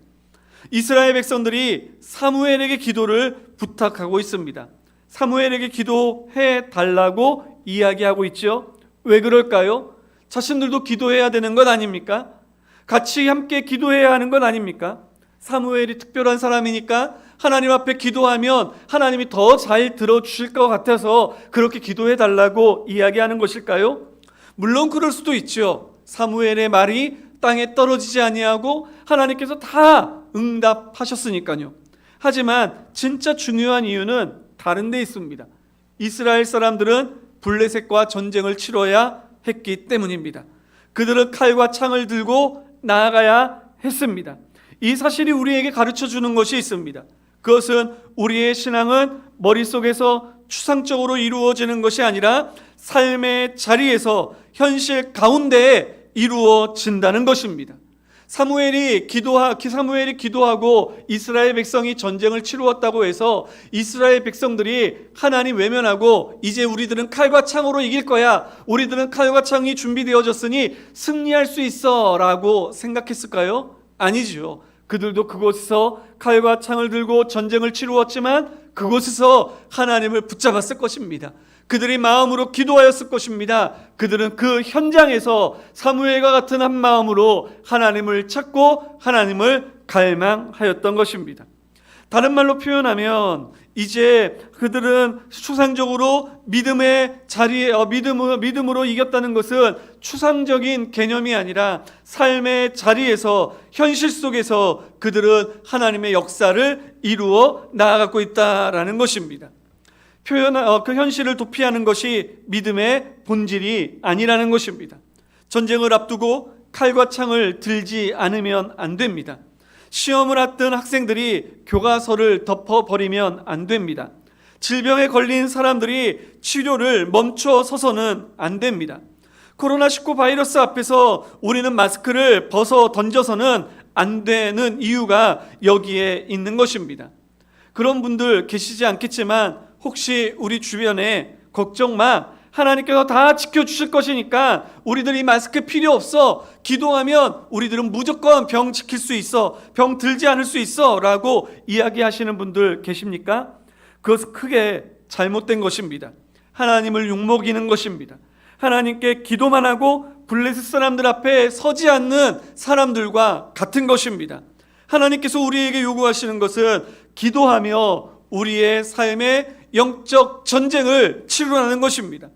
이스라엘 백성들이 사무엘에게 기도를 부탁하고 있습니다. 사무엘에게 기도해 달라고 이야기하고 있죠. 왜 그럴까요? 자신들도 기도해야 되는 것 아닙니까? 같이 함께 기도해야 하는 것 아닙니까? 사무엘이 특별한 사람이니까 하나님 앞에 기도하면 하나님이 더 잘 들어주실 것 같아서 그렇게 기도해 달라고 이야기하는 것일까요? 물론 그럴 수도 있죠. 사무엘의 말이 땅에 떨어지지 아니하고 하나님께서 다 응답하셨으니까요. 하지만 진짜 중요한 이유는 다른 데 있습니다. 이스라엘 사람들은 블레셋과 전쟁을 치러야 했기 때문입니다. 그들은 칼과 창을 들고 나아가야 했습니다. 이 사실이 우리에게 가르쳐 주는 것이 있습니다. 그것은 우리의 신앙은 머릿속에서 추상적으로 이루어지는 것이 아니라 삶의 자리에서 현실 가운데에 이루어진다는 것입니다. 사무엘이 기도하고 이스라엘 백성이 전쟁을 치루었다고 해서 이스라엘 백성들이 하나님 외면하고 이제 우리들은 칼과 창으로 이길 거야, 우리들은 칼과 창이 준비되어졌으니 승리할 수 있어 라고 생각했을까요? 아니죠. 그들도 그곳에서 칼과 창을 들고 전쟁을 치루었지만 그곳에서 하나님을 붙잡았을 것입니다. 그들이 마음으로 기도하였을 것입니다. 그들은 그 현장에서 사무엘과 같은 한 마음으로 하나님을 찾고 하나님을 갈망하였던 것입니다. 다른 말로 표현하면 이제 그들은 추상적으로 믿음의 자리에 믿음으로 이겼다는 것은 추상적인 개념이 아니라 삶의 자리에서 현실 속에서 그들은 하나님의 역사를 이루어 나아가고 있다라는 것입니다. 그 현실을 도피하는 것이 믿음의 본질이 아니라는 것입니다. 전쟁을 앞두고 칼과 창을 들지 않으면 안 됩니다. 시험을 앞둔 학생들이 교과서를 덮어버리면 안 됩니다. 질병에 걸린 사람들이 치료를 멈춰 서서는 안 됩니다. 코로나19 바이러스 앞에서 우리는 마스크를 벗어 던져서는 안 되는 이유가 여기에 있는 것입니다. 그런 분들 계시지 않겠지만 혹시 우리 주변에 걱정 마, 하나님께서 다 지켜주실 것이니까 우리들이 마스크 필요 없어, 기도하면 우리들은 무조건 병 지킬 수 있어, 병 들지 않을 수 있어 라고 이야기하시는 분들 계십니까? 그것은 크게 잘못된 것입니다. 하나님을 욕먹이는 것입니다. 하나님께 기도만 하고 블레셋 사람들 앞에 서지 않는 사람들과 같은 것입니다. 하나님께서 우리에게 요구하시는 것은 기도하며 우리의 삶의 영적 전쟁을 치르라는 것입니다.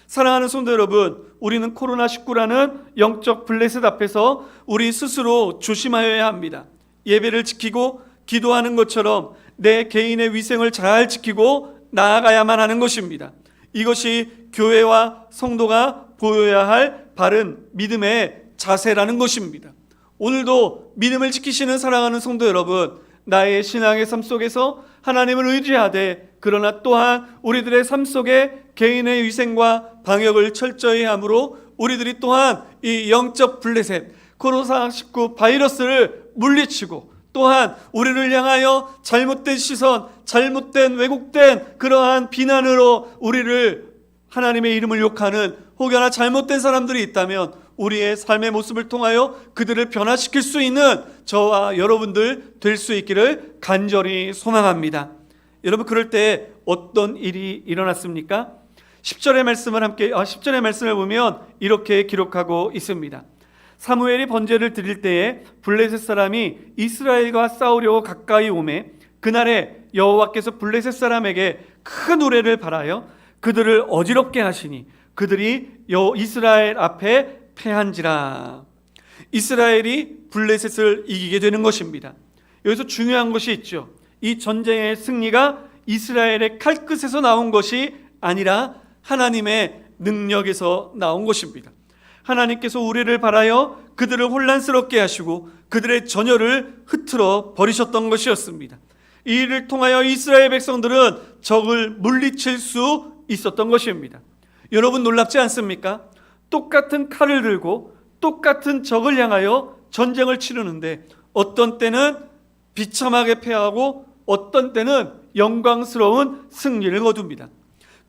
사랑하는 성도 여러분, 우리는 코로나19라는 영적 블레셋 앞에서 우리 스스로 조심하여야 합니다. 예배를 지키고 기도하는 것처럼 내 개인의 위생을 잘 지키고 나아가야만 하는 것입니다. 이것이 교회와 성도가 보여야 할 바른 믿음의 자세라는 것입니다. 오늘도 믿음을 지키시는 사랑하는 성도 여러분, 나의 신앙의 삶 속에서 하나님을 의지하되 그러나 또한 우리들의 삶 속에 개인의 위생과 방역을 철저히 함으로 우리들이 또한 이 영적 블레셋 코로나19 바이러스를 물리치고 또한 우리를 향하여 잘못된 시선, 잘못된 왜곡된 그러한 비난으로 우리를 하나님의 이름을 욕하는 혹여나 잘못된 사람들이 있다면 우리의 삶의 모습을 통하여 그들을 변화시킬 수 있는 저와 여러분들 될 수 있기를 간절히 소망합니다. 여러분, 그럴 때 어떤 일이 일어났습니까? 10절의 말씀을 보면 이렇게 기록하고 있습니다. 사무엘이 번제를 드릴 때에 블레셋 사람이 이스라엘과 싸우려고 가까이 오매 그날에 여호와께서 블레셋 사람에게 큰 우레를 발하여 그들을 어지럽게 하시니 그들이 이스라엘 앞에 패한지라. 이스라엘이 블레셋을 이기게 되는 것입니다. 여기서 중요한 것이 있죠. 이 전쟁의 승리가 이스라엘의 칼끝에서 나온 것이 아니라 하나님의 능력에서 나온 것입니다. 하나님께서 우리를 바라여 그들을 혼란스럽게 하시고 그들의 전열을 흐트러 버리셨던 것이었습니다. 이 일을 통하여 이스라엘 백성들은 적을 물리칠 수 있었던 것입니다. 여러분, 놀랍지 않습니까? 똑같은 칼을 들고 똑같은 적을 향하여 전쟁을 치르는데 어떤 때는 비참하게 패하고 어떤 때는 영광스러운 승리를 거둡니다.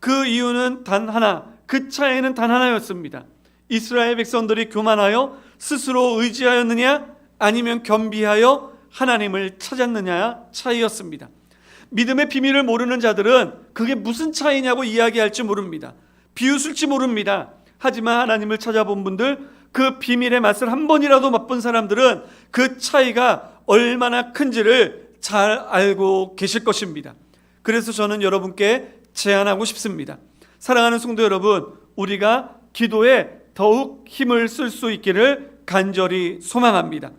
그 이유는 단 하나, 그 차이는 단 하나였습니다. 이스라엘 백성들이 교만하여 스스로 의지하였느냐 아니면 겸비하여 하나님을 찾았느냐의 차이였습니다. 믿음의 비밀을 모르는 자들은 그게 무슨 차이냐고 이야기할지 모릅니다. 비웃을지 모릅니다. 하지만 하나님을 찾아본 분들, 그 비밀의 맛을 한 번이라도 맛본 사람들은 그 차이가 얼마나 큰지를 잘 알고 계실 것입니다. 그래서 저는 여러분께 제안하고 싶습니다. 사랑하는 성도 여러분, 우리가 기도에 더욱 힘을 쓸 수 있기를 간절히 소망합니다.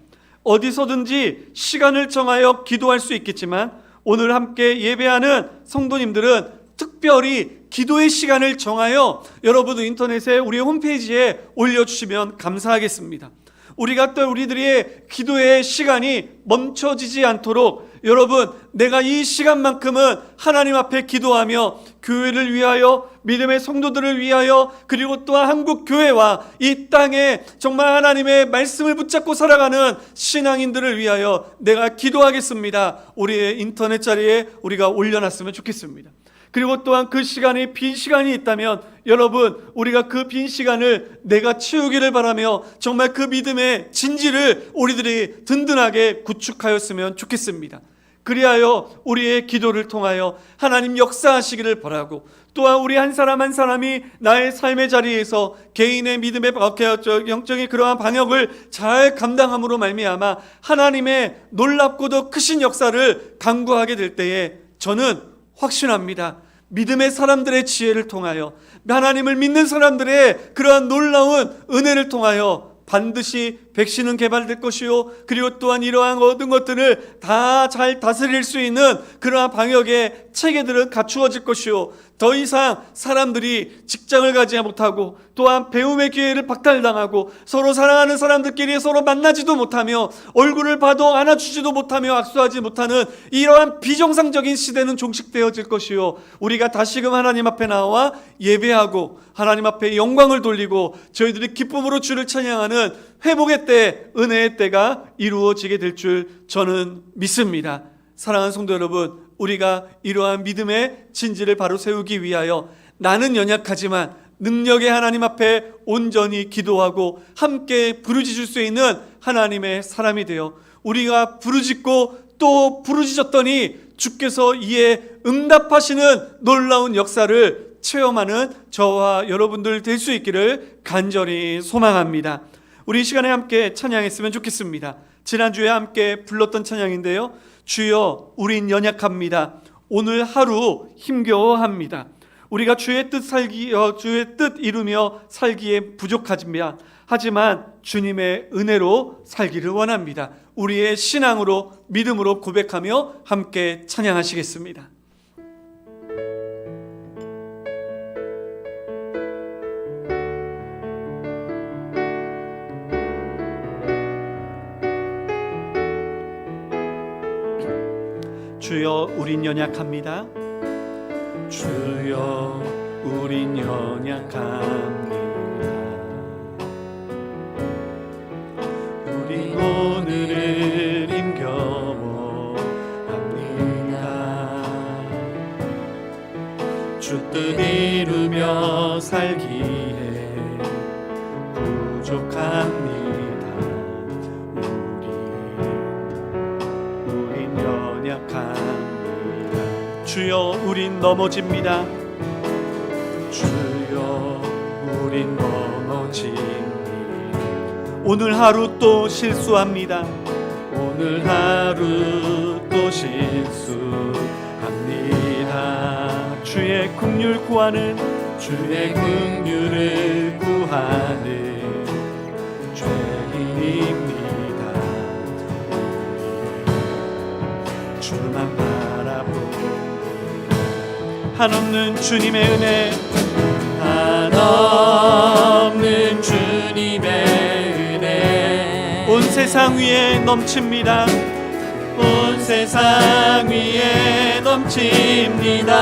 어디서든지 시간을 정하여 기도할 수 있겠지만 오늘 함께 예배하는 성도님들은 특별히 기도의 시간을 정하여 여러분도 인터넷에 우리 홈페이지에 올려주시면 감사하겠습니다. 우리가 또 우리들의 기도의 시간이 멈춰지지 않도록 여러분, 내가 이 시간만큼은 하나님 앞에 기도하며 교회를 위하여, 믿음의 성도들을 위하여, 그리고 또한 한국 교회와 이 땅에 정말 하나님의 말씀을 붙잡고 살아가는 신앙인들을 위하여 내가 기도하겠습니다. 우리의 인터넷 자리에 우리가 올려놨으면 좋겠습니다. 그리고 또한 그 시간이 빈 시간이 있다면 여러분, 우리가 그 빈 시간을 내가 채우기를 바라며 정말 그 믿음의 진지를 우리들이 든든하게 구축하였으면 좋겠습니다. 그리하여 우리의 기도를 통하여 하나님 역사하시기를 바라고, 또한 우리 한 사람 한 사람이 나의 삶의 자리에서 개인의 믿음의 영적인 그러한 방역을 잘 감당함으로 말미암아 하나님의 놀랍고도 크신 역사를 간구하게 될 때에 저는 확신합니다. 믿음의 사람들의 지혜를 통하여, 하나님을 믿는 사람들의 그러한 놀라운 은혜를 통하여 반드시 백신은 개발될 것이요, 그리고 또한 이러한 모든 것들을 다 잘 다스릴 수 있는 그러한 방역의 체계들은 갖추어질 것이요, 더 이상 사람들이 직장을 가지 못하고 또한 배움의 기회를 박탈당하고 서로 사랑하는 사람들끼리 서로 만나지도 못하며 얼굴을 봐도 안아주지도 못하며 악수하지 못하는 이러한 비정상적인 시대는 종식되어질 것이요, 우리가 다시금 하나님 앞에 나와 예배하고 하나님 앞에 영광을 돌리고 저희들이 기쁨으로 주를 찬양하는 회복의 때, 은혜의 때가 이루어지게 될 줄 저는 믿습니다. 사랑하는 성도 여러분, 우리가 이러한 믿음의 진지를 바로 세우기 위하여 나는 연약하지만 능력의 하나님 앞에 온전히 기도하고 함께 부르짖을 수 있는 하나님의 사람이 되어 우리가 부르짖고 또 부르짖었더니 주께서 이에 응답하시는 놀라운 역사를 체험하는 저와 여러분들 될 수 있기를 간절히 소망합니다. 우리 이 시간에 함께 찬양했으면 좋겠습니다. 지난주에 함께 불렀던 찬양인데요, 주여 우린 연약합니다. 오늘 하루 힘겨워합니다. 우리가 주의 뜻 이루며 살기에 부족하지만 하지만 주님의 은혜로 살기를 원합니다. 우리의 신앙으로 믿음으로 고백하며 함께 찬양하시겠습니다. 주여 우린 연약합니다. 주여 우린 연약합니다. 우린 오늘을 힘겨워합니다. 주 뜻 이루며 살기에 부족합니다. 주여 우린 넘어집니다. 주여 우린 넘어집니다. 오늘 하루 또 실수합니다. 오늘 하루 또 실수합니다. 주의 긍휼을 구하는 죄인입니다. 주만 바라보고 한없는 주님의 은혜, 한없는 주님의 은혜 온 세상 위에 넘칩니다. 온 세상 위에 넘칩니다.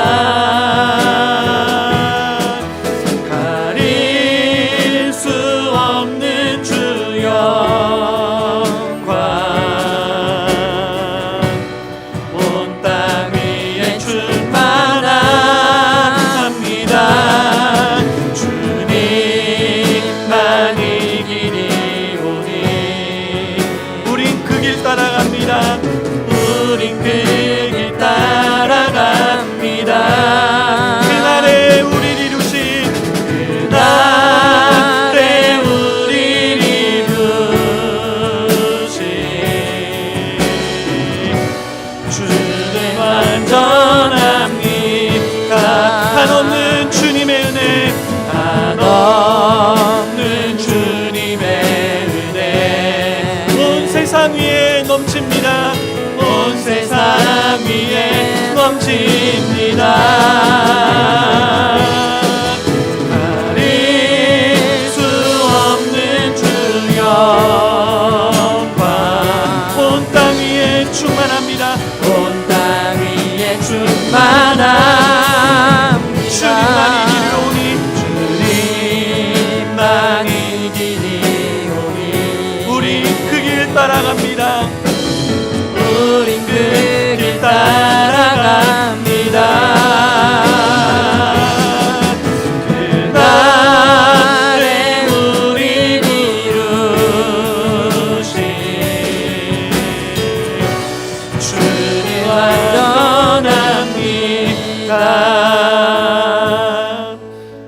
가릴 수 없는 주 영광 온 땅 위에 충만합니다. 주님만 이기리오니 우린 그 길 따라갑니다. 우린 그 길 따라갑니다. 그날에 우릴 이루신 그날에 우릴 이루신 주는 완전합니다. 한없는 주님의 은혜, 한없는 주님의 은혜 온 세상 위에 넘칩니다. 온 세상 위에 넘칩니다. 가릴 수 없는 주 영광 온 땅 위에 충만합니다. 온 땅 위에 충만합니다. 주님만 이기리오니 우리 그 길 따라갑니다. 우린 그 길 따라갑니다. 그날에 우릴 이루신 주님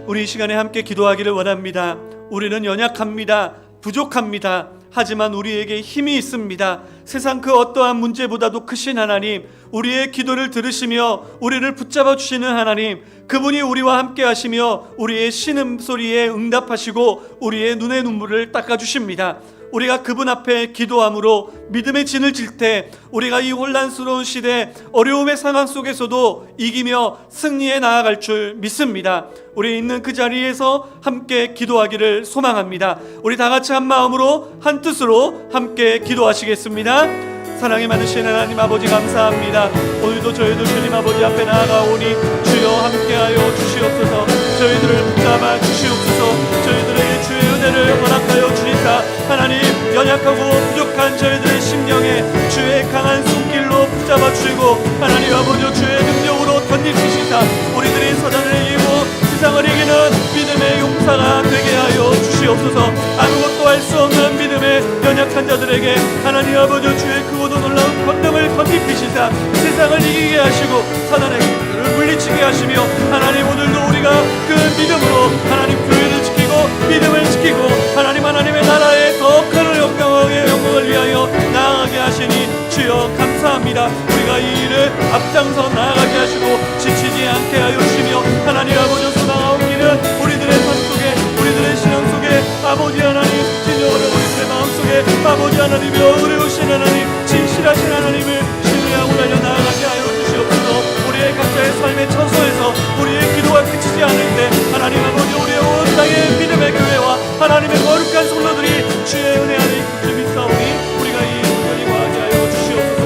우리 이 시간에 함께 기도하기를 원합니다. 우리는 연약합니다. 부족합니다. 하지만 우리에게 힘이 있습니다. 세상 그 어떠한 문제보다도 크신 하나님, 우리의 기도를 들으시며 우리를 붙잡아 주시는 하나님, 그분이 우리와 함께 하시며 우리의 신음소리에 응답하시고 우리의 눈의 눈물을 닦아주십니다. 우리가 그분 앞에 기도함으로 믿음의 진을 질 때 우리가 이 혼란스러운 시대 어려움의 상황 속에서도 이기며 승리에 나아갈 줄 믿습니다. 우리 있는 그 자리에서 함께 기도하기를 소망합니다. 우리 다 같이 한 마음으로 한 뜻으로 함께 기도하시겠습니다. 사랑이 많으신 하나님 아버지 감사합니다. 오늘도 저희들 주님 아버지 앞에 나아가오니 주여 함께하여 주시옵소서. 저희들을 붙잡아 주시옵소서. 저희들에게 주의 은혜를 허락하여 주시사 하나님, 연약하고 부족한 저희들의 심령에 주의 강한 손길로 붙잡아 주시고 하나님 아버지 주의 능력으로 던지시사 우리들의 사단을 이기고 세상을 이기는 믿음의 용사가 되게 하여 주시옵소서. 아무것도 할 수 없는 믿음의 연약한 자들에게 하나님 아버지 주의 크고도 놀라운 권능을 던지시사 세상을 이기게 하시고 사단의 길을 물리치게 하시며 하나님, 오늘도 우리가 그 믿음으로 하나님 교회를 지키고 믿음을 지키고 하나님의 나라에 더 큰 영광을 위하여 나아가게 하시니 주여 감사합니다. 우리가 이 일을 앞장서 나아가게 하시고 지치지 않게 하여 주시며 하나님 아버지 소망하온 길은 우리들의 삶 속에 우리들의 신앙 속에 아버지 하나님 진정으로 우리들의 마음속에 아버지 하나님이 어려우신 하나님 진실하신 하나님을 신뢰하고 달려 나아가게 하여 주시옵소서. 우리의 각자의 삶의 처소에서 우리의 기도가 그치지 않을 때 하나님 아버지 우리의 온 땅의 믿음의 교회와 하나님의 거룩한 성도들이 주의 은혜 안에 깊이 믿사오니 우리가 이 은혜를 구하게 하여 주시옵소서.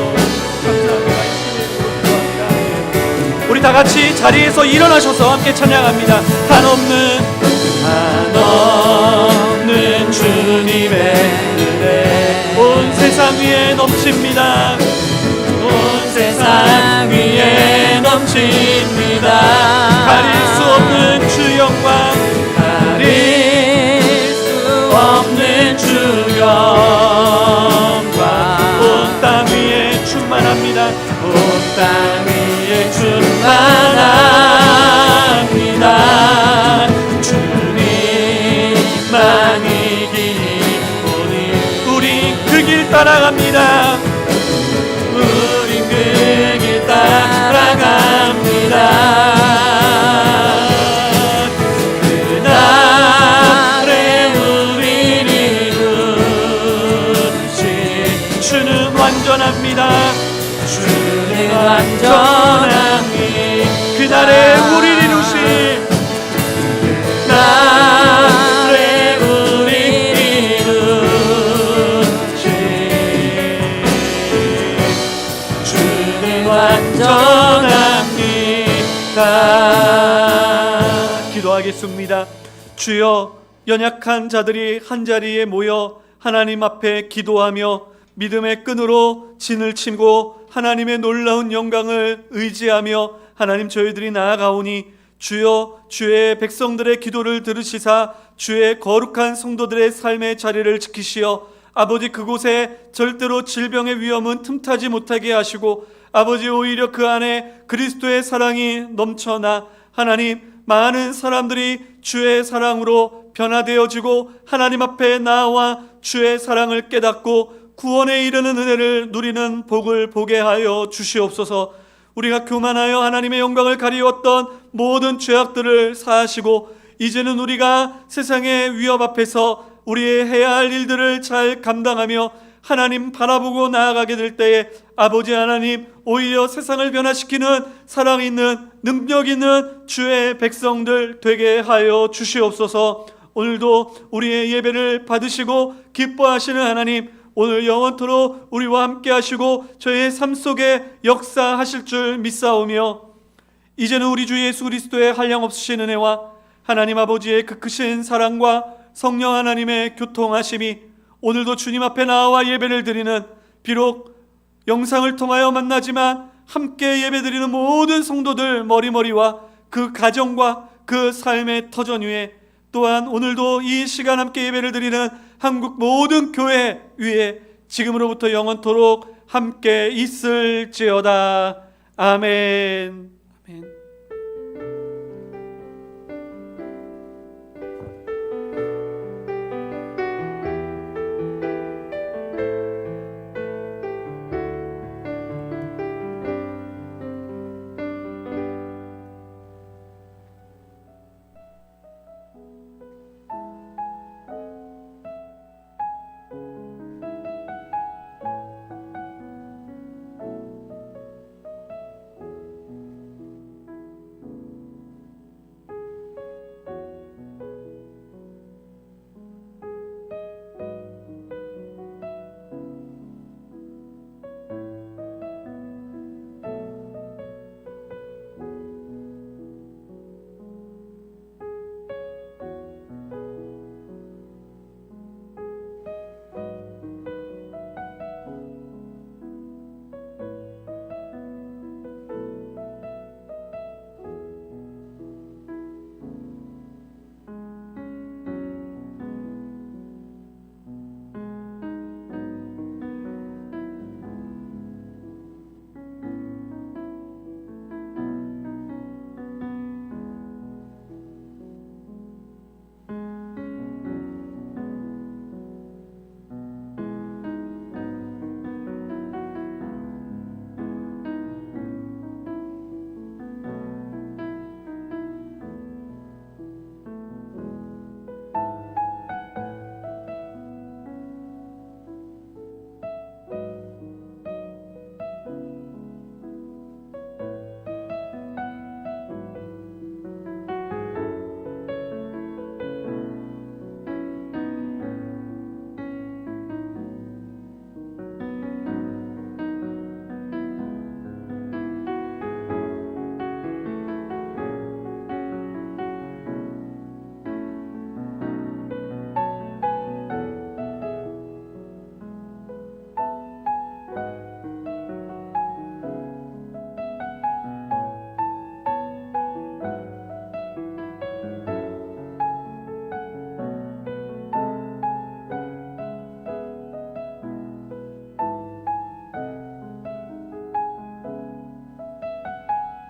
감사합니다. 예수님의 이름으로 기도합니다. 우리 다 같이 자리에서 일어나셔서 함께 찬양합니다. 한없는 주님의 은혜 온 세상 위에 넘칩니다. 온 세상 위에 넘칩니다. 가릴 수 없는 주 영광, 가릴 수 없는 주 영광 온 땅 위에 충만합니다. 온 땅 위에 충만합니다. 주님만 이기니 우리 그 길 따라갑니다. 우린 그 길 따라갑니다. 그날에 우리를 이루시 주는 완전합니다. 주는 완전함이 그날에 우리를 이루시 그날에 우리를 이루시 주는 완전합니다. 기도하겠습니다. 주여, 연약한 자들이 한자리에 모여 하나님 앞에 기도하며 믿음의 끈으로 진을 치고 하나님의 놀라운 영광을 의지하며 하나님 저희들이 나아가오니 주여, 주의 백성들의 기도를 들으시사 주의 거룩한 성도들의 삶의 자리를 지키시어 아버지 그곳에 절대로 질병의 위험은 틈타지 못하게 하시고 아버지 오히려 그 안에 그리스도의 사랑이 넘쳐나 하나님 많은 사람들이 주의 사랑으로 변화되어지고 하나님 앞에 나와 주의 사랑을 깨닫고 구원에 이르는 은혜를 누리는 복을 보게 하여 주시옵소서. 우리가 교만하여 하나님의 영광을 가리웠던 모든 죄악들을 사하시고 이제는 우리가 세상의 위협 앞에서 우리의 해야 할 일들을 잘 감당하며 하나님 바라보고 나아가게 될 때에 아버지 하나님 오히려 세상을 변화시키는 사랑 있는 능력 있는 주의 백성들 되게 하여 주시옵소서. 오늘도 우리의 예배를 받으시고 기뻐하시는 하나님, 오늘 영원토록 우리와 함께 하시고 저희의 삶 속에 역사하실 줄 믿사오며 이제는 우리 주 예수 그리스도의 한량없으신 은혜와 하나님 아버지의 그 크신 사랑과 성령 하나님의 교통하심이 오늘도 주님 앞에 나와 예배를 드리는, 비록 영상을 통하여 만나지만 함께 예배드리는 모든 성도들 머리머리와 그 가정과 그 삶의 터전 위에, 또한 오늘도 이 시간 함께 예배를 드리는 한국 모든 교회 위에 지금으로부터 영원토록 함께 있을지어다. 아멘.